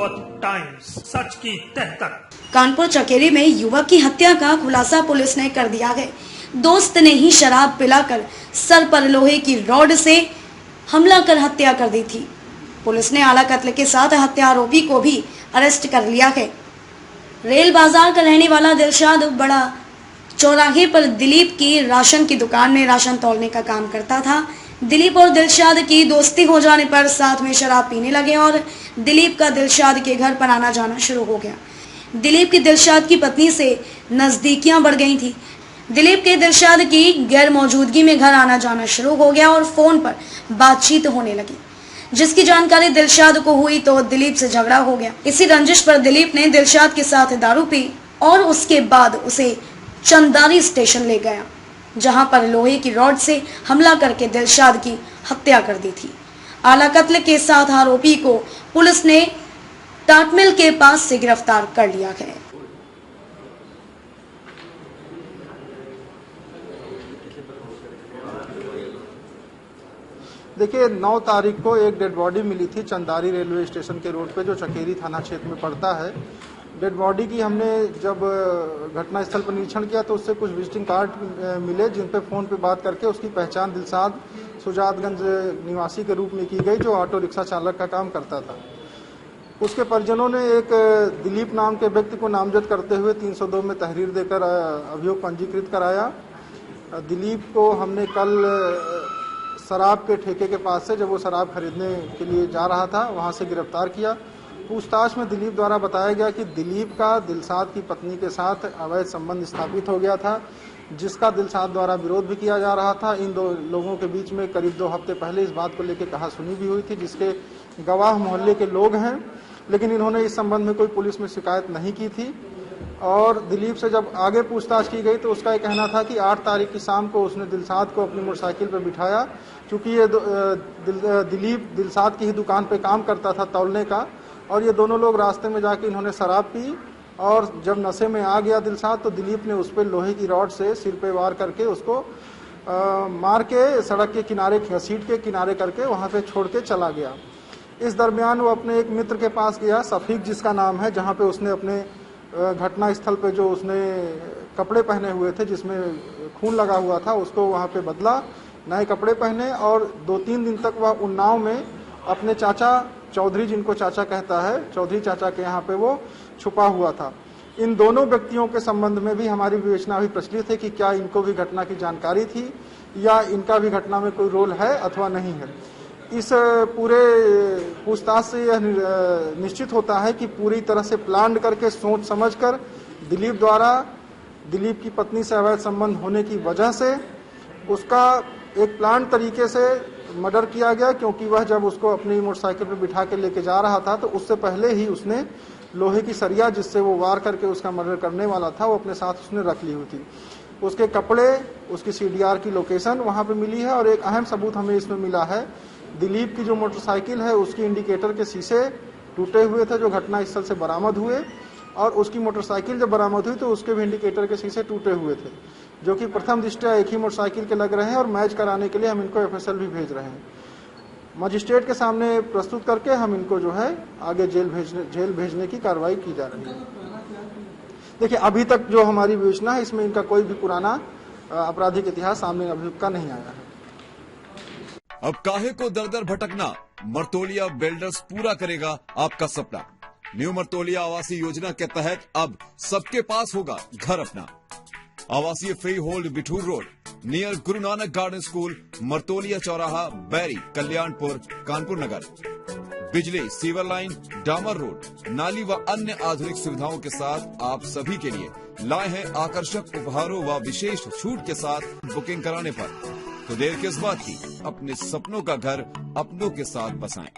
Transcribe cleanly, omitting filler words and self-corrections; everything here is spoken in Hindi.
शाश्वत टाइम्स, सच की तह तक। कानपुर चकेरी में युवक की हत्या का खुलासा पुलिस ने कर दिया है। दोस्त ने ही शराब पिलाकर सर पर लोहे की रॉड से हमला कर हत्या कर दी थी। पुलिस ने आला कत्ल के साथ हत्या आरोपी को भी अरेस्ट कर लिया है। रेल बाजार का रहने वाला दिलशाद बड़ा चौराहे पर दिलीप की राशन की दुकान में राशन तौलने का काम करता था। दिलीप और दिलशाद की दोस्ती हो जाने पर साथ में शराब पीने लगे और दिलीप का दिलशाद के घर पर आना जाना शुरू हो गया। दिलीप की दिलशाद की पत्नी से नजदीकियां बढ़ गई थी। दिलीप के दिलशाद की गैर मौजूदगी में घर आना जाना शुरू हो गया और फोन पर बातचीत होने लगी। जिसकी जानकारी दिलशाद को हुई तो दिलीप से झगड़ा हो गया। इसी रंजिश पर दिलीप ने दिलशाद के साथ दारू पी और उसके बाद उसे चंदारी स्टेशन ले गया, जहां पर लोहे की रॉड से हमला करके दिलशाद की हत्या कर दी थी। आला कत्ल के साथ आरोपी को पुलिस ने टाटमिल के पास से गिरफ्तार कर लिया है। देखिए 9 तारीख को एक डेड बॉडी मिली थी चंदारी रेलवे स्टेशन के रोड पे, जो चकेरी थाना क्षेत्र में पड़ता है। डेड बॉडी की हमने जब घटनास्थल पर निरीक्षण किया तो उससे कुछ विजिटिंग कार्ड मिले, जिन पे फोन पे बात करके उसकी पहचान दिलशाद सुजातगंज निवासी के रूप में की गई, जो ऑटो रिक्शा चालक का काम करता था। उसके परिजनों ने एक दिलीप नाम के व्यक्ति को नामजद करते हुए 302 में तहरीर देकर अभियोग पंजीकृत कराया। दिलीप को हमने कल शराब के ठेके के पास से, जब वो शराब खरीदने के लिए जा रहा था, वहां से गिरफ्तार किया। पूछताछ में दिलीप द्वारा बताया गया कि दिलीप का दिलशाद की पत्नी के साथ अवैध संबंध स्थापित हो गया था, जिसका दिलशाद द्वारा विरोध भी किया जा रहा था। इन दो लोगों के बीच में करीब 2 हफ्ते पहले इस बात को लेकर कहासुनी भी हुई थी, जिसके गवाह मोहल्ले के लोग हैं, लेकिन इन्होंने इस संबंध में कोई पुलिस में शिकायत नहीं की थी। और दिलीप से जब आगे पूछताछ की गई तो उसका ये कहना था कि 8 तारीख की शाम को उसने दिलशाद को अपनी मोटरसाइकिल पर बिठाया, क्योंकि ये दिलीप दिलशाद की ही दुकान पे काम करता था तौलने का, और ये दोनों लोग रास्ते में जाके इन्होंने शराब पी और जब नशे में आ गया दिलशाद तो दिलीप ने उस पर लोहे की रॉड से सिर पे वार करके उसको मार के सड़क के किनारे घसीट के किनारे करके वहाँ पे छोड़ के चला गया। इस दरमियान वो अपने एक मित्र के पास गया, सफीक जिसका नाम है, जहाँ पे उसने अपने घटना स्थल पे जो उसने कपड़े पहने हुए थे जिसमें खून लगा हुआ था, उसको वहाँ पे बदला, नए कपड़े पहने, और 2-3 दिन तक वह उन्नाव में अपने चाचा चौधरी, जिनको चाचा कहता है, चौधरी चाचा के यहाँ पे वो छुपा हुआ था। इन दोनों व्यक्तियों के संबंध में भी हमारी विवेचना अभी प्रचलित है कि क्या इनको भी घटना की जानकारी थी या इनका भी घटना में कोई रोल है अथवा नहीं है। इस पूरे पूछताछ से यह निश्चित होता है कि पूरी तरह से प्लान करके सोच समझकर दिलीप द्वारा दिलीप की पत्नी से अवैध संबंध होने की वजह से उसका एक प्लान तरीके से मर्डर किया गया, क्योंकि वह जब उसको अपनी मोटरसाइकिल पर बिठा के लेके जा रहा था तो उससे पहले ही उसने लोहे की सरिया जिससे वो वार करके उसका मर्डर करने वाला था वो अपने साथ उसने रख ली हुई थी। उसके कपड़े, उसकी CDR की लोकेशन वहाँ पे मिली है, और एक अहम सबूत हमें इसमें मिला है, दिलीप की जो मोटरसाइकिल है उसकी इंडिकेटर के शीशे टूटे हुए थे जो घटना स्थल से बरामद हुए, और उसकी मोटरसाइकिल जब बरामद हुई तो उसके भी इंडिकेटर के शीशे टूटे हुए थे, जो कि प्रथम दृष्टया एक ही मोटरसाइकिल के लग रहे हैं, और मैच कराने के लिए हम इनको FSL भी भेज रहे हैं। मजिस्ट्रेट के सामने प्रस्तुत करके हम इनको जो है आगे जेल भेजने की कार्रवाई की जा रही है। देखिए अभी तक जो हमारी विवेचना है इसमें इनका कोई भी पुराना आपराधिक इतिहास सामने अभियुक्त का नहीं आया है। अब काहे को दर दर भटकना, मर्तोलिया बिल्डर्स पूरा करेगा आपका सपना। न्यू मर्तोलिया आवासीय योजना के तहत अब सबके पास होगा घर अपना। आवासीय free hold Bithoor road near Guru Nanak garden school, Martolia चौराहा, बैरी, कल्याणपुर, कानपुर नगर। बिजली, सीवर लाइन, डामर रोड, नाली व अन्य आधुनिक सुविधाओं के साथ आप सभी के लिए लाए हैं आकर्षक उपहारों व विशेष छूट के साथ बुकिंग कराने पर। तो देर किस बात की, अपने सपनों का घर अपनों के साथ बसाएं।